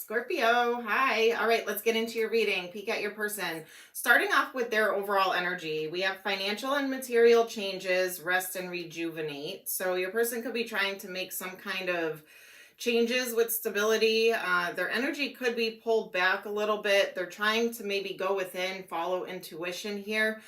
Scorpio, hi. All right, let's get into your reading. Peek at your person. Starting off with their overall energy, we have financial and material changes, rest and rejuvenate. So your person could be trying to make some kind of changes with stability. Their energy could be pulled back a little bit. They're trying to maybe go within, follow intuition here.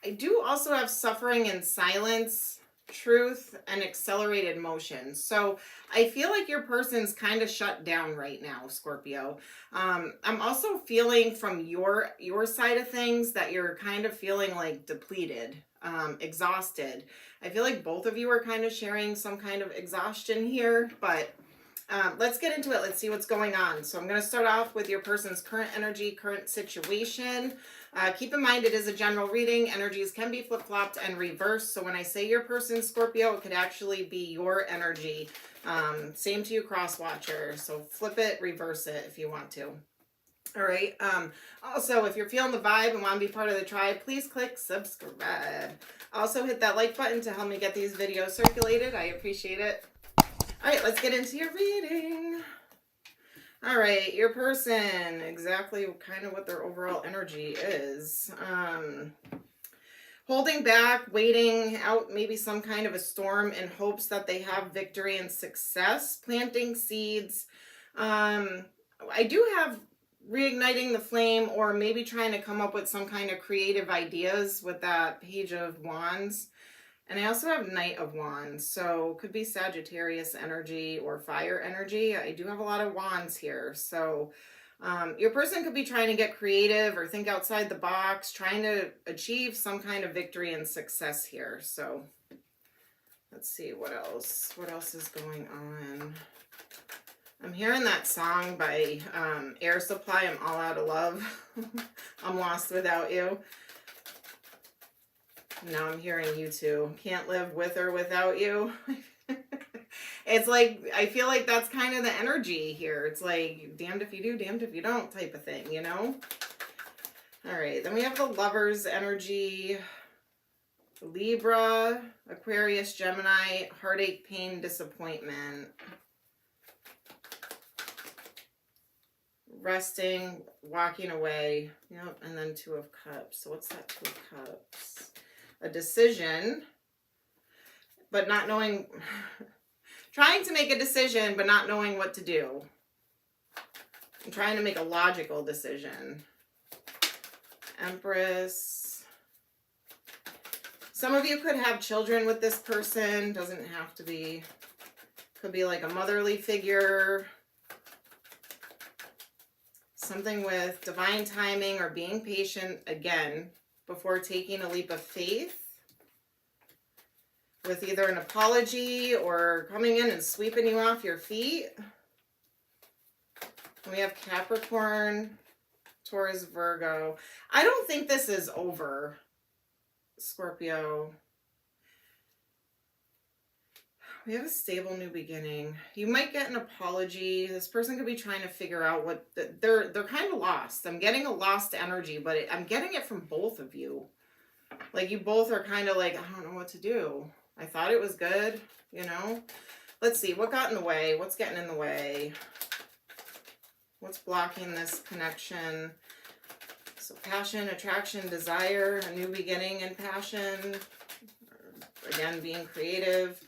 I do also have suffering in silence, truth, and accelerated motion. So I feel like your person's kind of shut down right now, Scorpio. I'm also feeling from your side of things that you're kind of feeling like depleted, exhausted. I feel like both of you are kind of sharing some kind of exhaustion here, but let's get into it. Let's see what's going on. So I'm going to start off with your person's current energy, current situation. Keep in mind it is a general reading. Energies can be flip-flopped and reversed. So when I say your person, Scorpio, it could actually be your energy. Same to you, cross-watcher. So flip it, reverse it if you want to. All right. Also, if you're feeling the vibe and want to be part of the tribe, please click subscribe. Also, hit that like button to help me get these videos circulated. I appreciate it. All right, let's get into your reading. All right, your person, exactly kind of what their overall energy is. Holding back, waiting out maybe some kind of a storm in hopes that they have victory and success, planting seeds. I do have reigniting the flame, or maybe trying to come up with some kind of creative ideas with that Page of Wands. And I also have Knight of Wands, so could be Sagittarius energy or fire energy. I do have a lot of wands here. So your person could be trying to get creative or think outside the box, trying to achieve some kind of victory and success here. So let's see what else. What else is going on? I'm hearing that song by Air Supply, I'm All Out of Love. I'm lost without you. Now I'm hearing you too. Can't live with or without you. It's like, I feel like that's kind of the energy here. It's like, damned if you do, damned if you don't type of thing, you know? All right, then we have the Lovers energy. Libra, Aquarius, Gemini, heartache, pain, disappointment. Resting, walking away. Yep, and then Two of Cups. So what's that Two of Cups? A decision, but not knowing, trying to make a decision, but not knowing what to do. I'm trying to make a logical decision. Empress. Some of you could have children with this person. Doesn't have to be. Could be like a motherly figure. Something with divine timing or being patient again before taking a leap of faith, with either an apology or coming in and sweeping you off your feet. We have Capricorn, Taurus, Virgo. I don't think this is over, Scorpio. We have a stable new beginning. You might get an apology. This person could be trying to figure out what they're kind of lost. I'm getting a lost energy, but I'm getting it from both of you. Like you both are kind of like, I don't know what to do. I thought it was good, you know? Let's see, what got in the way? What's getting in the way? What's blocking this connection? So passion, attraction, desire, a new beginning in passion. Again, being creative.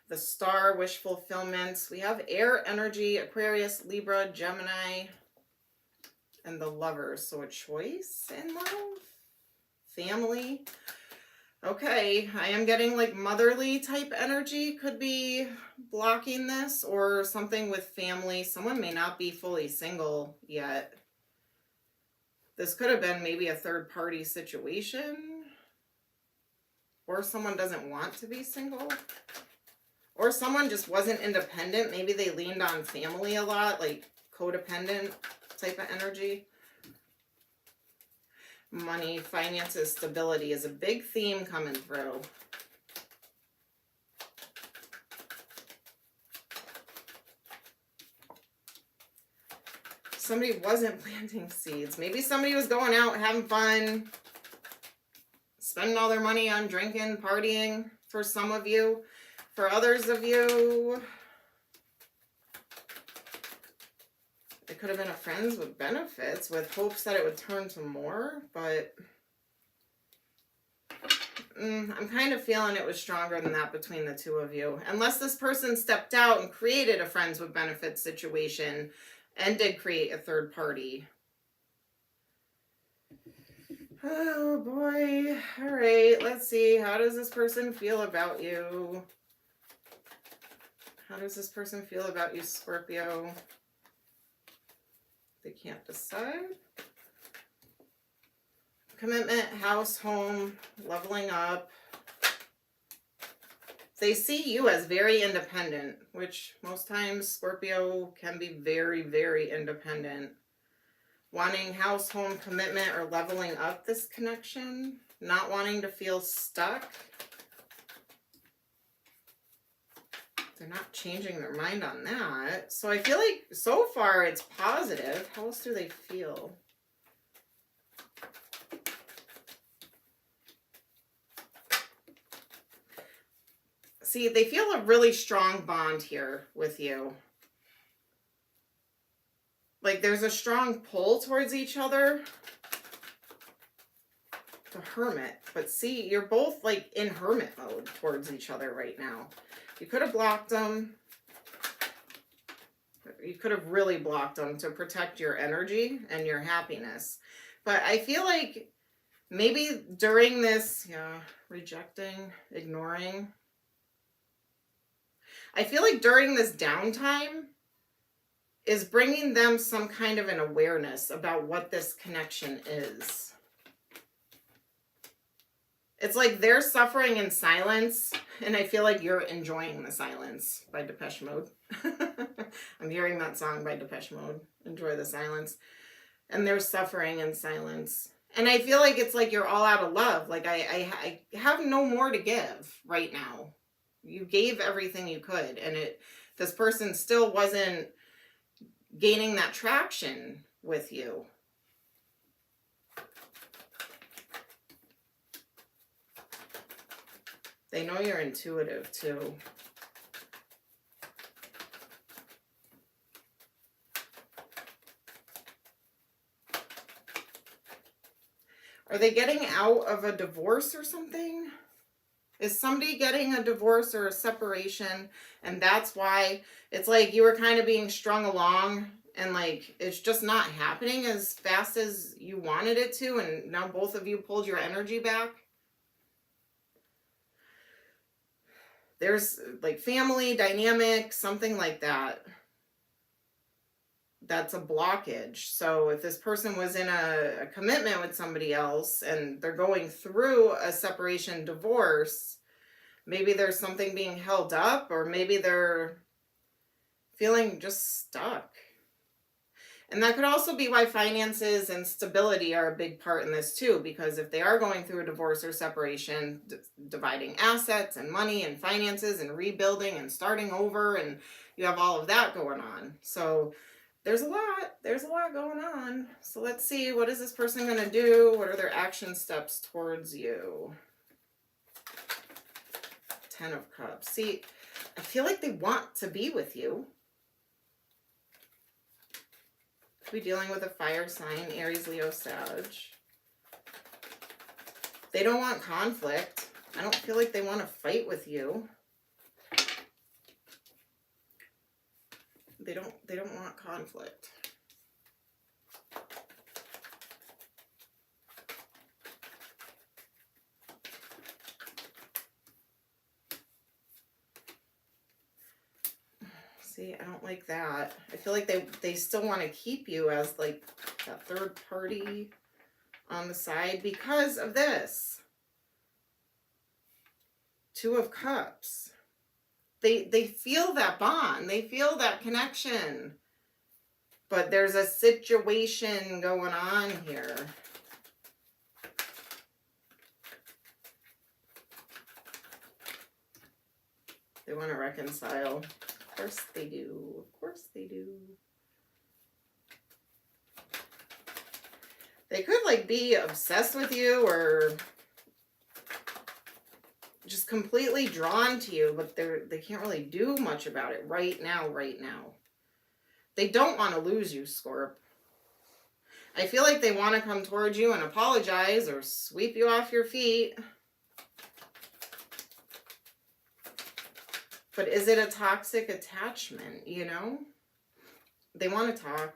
The Star, wish fulfillments. We have air energy, Aquarius, Libra, Gemini, and the Lovers. So a choice in love, family. Okay, I am getting like motherly type energy could be blocking this, or something with family. Someone may not be fully single yet. This could have been maybe a third party situation, or someone doesn't want to be single. Or someone just wasn't independent. Maybe they leaned on family a lot, like codependent type of energy. Money, finances, stability is a big theme coming through. Somebody wasn't planting seeds. Maybe somebody was going out, having fun, spending all their money on drinking, partying for some of you. For others of you, it could have been a friends with benefits with hopes that it would turn to more, but I'm kind of feeling it was stronger than that between the two of you. Unless this person stepped out and created a friends with benefits situation and did create a third party. Oh boy. All right, let's see. How does this person feel about you? How does this person feel about you, Scorpio? They can't decide. Commitment, house, home, leveling up. They see you as very independent, which most times Scorpio can be very, very independent. Wanting house, home, commitment, or leveling up this connection. Not wanting to feel stuck. They're not changing their mind on that. So I feel like so far it's positive. How else do they feel? See, they feel a really strong bond here with you. Like there's a strong pull towards each other. The Hermit. But see, you're both like in hermit mode towards each other right now. You could have blocked them. You could have really blocked them to protect your energy and your happiness. But I feel like maybe during this, rejecting, ignoring. I feel like during this downtime is bringing them some kind of an awareness about what this connection is. It's like they're suffering in silence, and I feel like you're enjoying the silence by Depeche Mode. I'm hearing that song by Depeche Mode, Enjoy the Silence. And they're suffering in silence. And I feel like it's like you're all out of love. Like I have no more to give right now. You gave everything you could, and this person still wasn't gaining that traction with you. They know you're intuitive too. Are they getting out of a divorce or something? Is somebody getting a divorce or a separation? And that's why it's like you were kind of being strung along and like it's just not happening as fast as you wanted it to. And now both of you pulled your energy back. There's like family dynamic, something like that. That's a blockage. So if this person was in a commitment with somebody else and they're going through a separation, divorce, maybe there's something being held up, or maybe they're feeling just stuck. And that could also be why finances and stability are a big part in this too, because if they are going through a divorce or separation, dividing assets and money and finances and rebuilding and starting over, and you have all of that going on. So there's a lot going on. So let's see, what is this person going to do? What are their action steps towards you? 10 of Cups. See, I feel like they want to be with you. Could be dealing with a fire sign, Aries, Leo, Sag. They don't want conflict. I don't feel like they want to fight with you. They don't want conflict. See, I don't like that. I feel like they still want to keep you as like that third party on the side because of this. 2 of Cups. They feel that bond. They feel that connection. But there's a situation going on here. They want to reconcile. Of course they do. Of course they do. They could like be obsessed with you or just completely drawn to you, but they can't really do much about it right now. They don't want to lose you, Scorp. I feel like they want to come towards you and apologize or sweep you off your feet. But is it a toxic attachment, you know? They want to talk.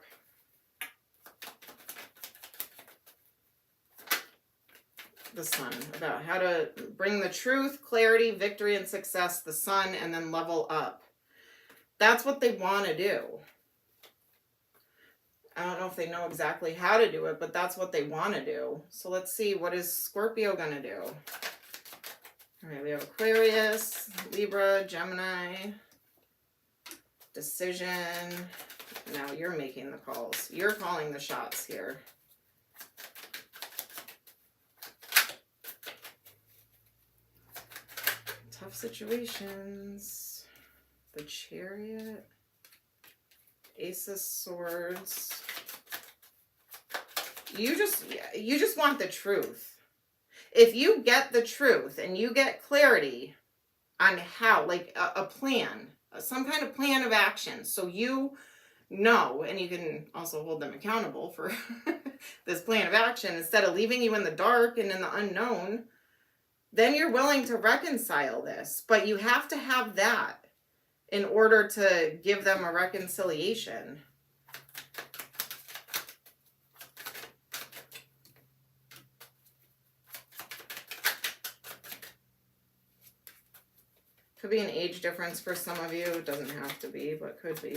The Sun, about how to bring the truth, clarity, victory, and success, the Sun, and then level up. That's what they want to do. I don't know if they know exactly how to do it, but that's what they want to do. So let's see, what is Scorpio going to do? All right, we have Aquarius, Libra, Gemini, Decision. Now you're making the calls. You're calling the shots here. Tough situations. The Chariot. Ace of Swords. You just want the truth. If you get the truth and you get clarity on how, like a plan, some kind of plan of action, so you know, and you can also hold them accountable for this plan of action instead of leaving you in the dark and in the unknown, then you're willing to reconcile this. But you have to have that in order to give them a reconciliation. Could be an age difference for some of you. It doesn't have to be, but could be.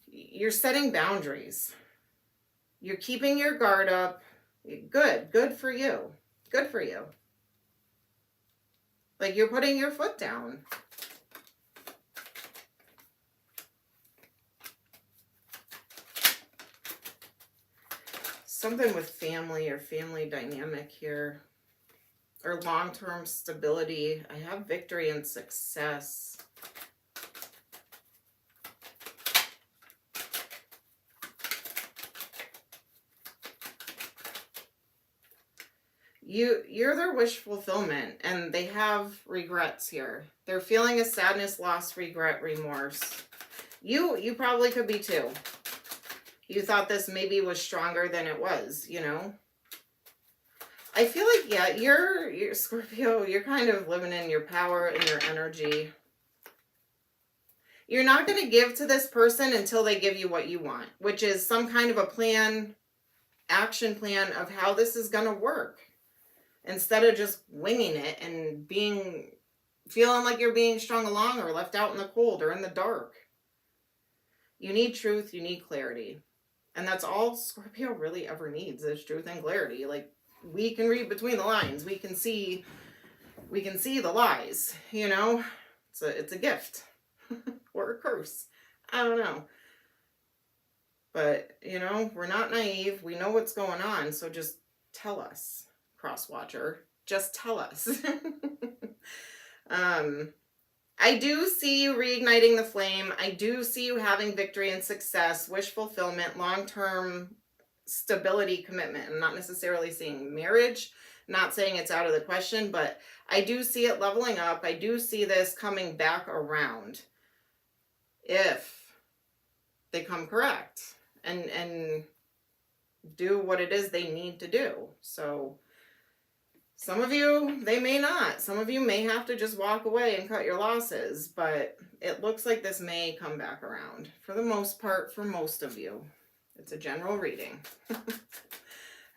You're setting boundaries. You're keeping your guard up. Good for you. Good for you. Like you're putting your foot down. Something with family or family dynamic here. Or long-term stability. I have victory and success. You're their wish fulfillment, and they have regrets here. They're feeling a sadness, loss, regret, remorse. You probably could be too. You thought this maybe was stronger than it was, you know? I feel like, yeah, you're Scorpio, you're kind of living in your power and your energy. You're not going to give to this person until they give you what you want, which is some kind of a plan, action plan of how this is going to work. Instead of just winging it and feeling like you're being strung along or left out in the cold or in the dark. You need truth, you need clarity. And that's all Scorpio really ever needs is truth and clarity. Like, we can read between the lines. We can see the lies, you know? It's a gift or a curse. I don't know. But, you know, we're not naive. We know what's going on. So just tell us, cross-watcher. Just tell us. I do see you reigniting the flame. I do see you having victory and success, wish fulfillment, long-term stability, commitment. I'm not necessarily seeing marriage, not saying it's out of the question, but I do see it leveling up. I do see this coming back around if they come correct and do what it is they need to do. So some of you, they may not. Some of you may have to just walk away and cut your losses, but it looks like this may come back around for the most part for most of you. It's a general reading. All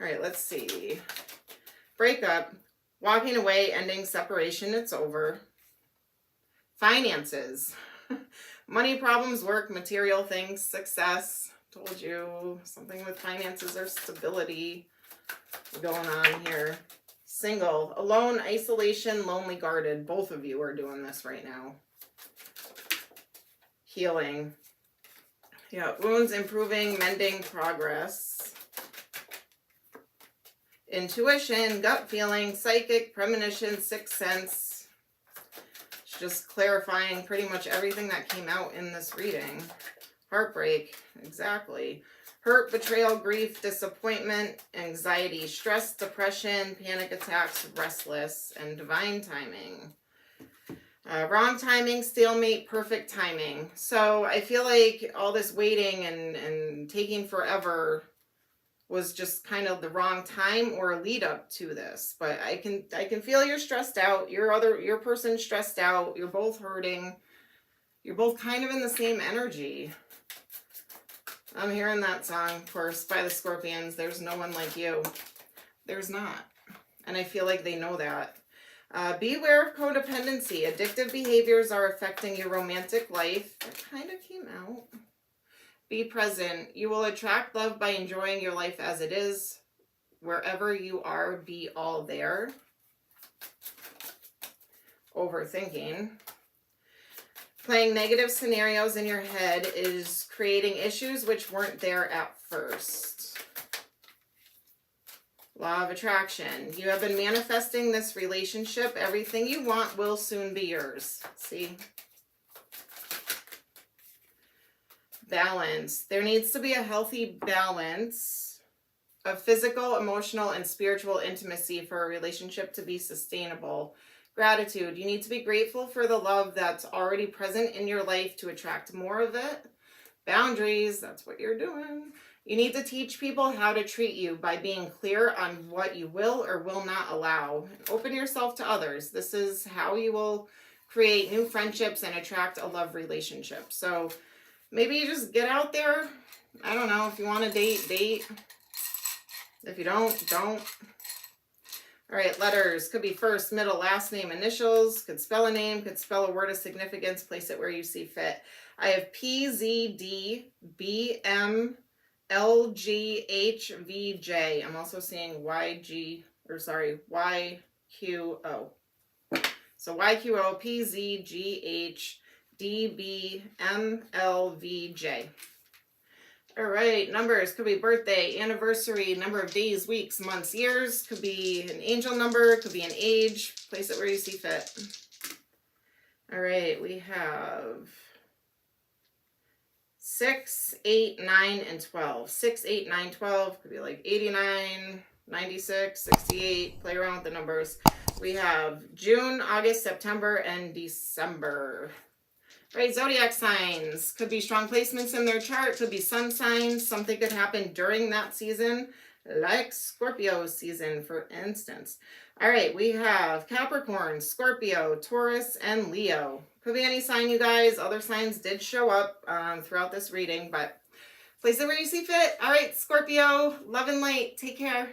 right, let's see. Breakup, walking away, ending, separation, it's over. Finances, money problems, work, material things, success. Told you, something with finances or stability going on here. Single, alone, isolation, lonely, guarded. Both of you are doing this right now. Healing. Yeah, wounds, improving, mending, progress. Intuition, gut feeling, psychic, premonition, sixth sense. It's just clarifying pretty much everything that came out in this reading. Heartbreak, exactly. Hurt, betrayal, grief, disappointment, anxiety, stress, depression, panic attacks, restless, and divine timing. Wrong timing, stalemate, perfect timing. So I feel like all this waiting and taking forever was just kind of the wrong time or a lead up to this. But I can feel you're stressed out. Your person's stressed out. You're both hurting. You're both kind of in the same energy. I'm hearing that song, of course, by the Scorpions. There's no one like you. There's not. And I feel like they know that. Beware of codependency. Addictive behaviors are affecting your romantic life. That kind of came out. Be present. You will attract love by enjoying your life as it is. Wherever you are, be all there. Overthinking. Playing negative scenarios in your head is creating issues which weren't there at first. Law of attraction. You have been manifesting this relationship. Everything you want will soon be yours. See? Balance. There needs to be a healthy balance of physical, emotional, and spiritual intimacy for a relationship to be sustainable. Gratitude. You need to be grateful for the love that's already present in your life to attract more of it. Boundaries. That's what you're doing. You need to teach people how to treat you by being clear on what you will or will not allow. Open yourself to others. This is how you will create new friendships and attract a love relationship. So maybe you just get out there. I don't know. If you want to date, date. If you don't, don't. All right, letters. Could be first, middle, last name, initials. Could spell a name. Could spell a word of significance. Place it where you see fit. I have P, Z, D, B, M, L, G, H, V, J. I'm also seeing Y, G, or sorry, Y, Q, O. So Y, Q, O, P, Z, G, H, D, B, M, L, V, J. All right, numbers. Could be birthday, anniversary, number of days, weeks, months, years. Could be an angel number. Could be an age. Place it where you see fit. All right, we have 6, 8, 9, and 12. 6, 8, 9, 12. Could be like 89, 96, 68. Play around with the numbers. We have June, August, September, and December. Right, zodiac signs. Could be strong placements in their chart. Could be sun signs. Something could happen during that season, like Scorpio season, for instance. All right, we have Capricorn, Scorpio, Taurus, and Leo. Could be any sign, you guys. Other signs did show up throughout this reading, but place it where you see fit. All right, Scorpio, love and light. Take care.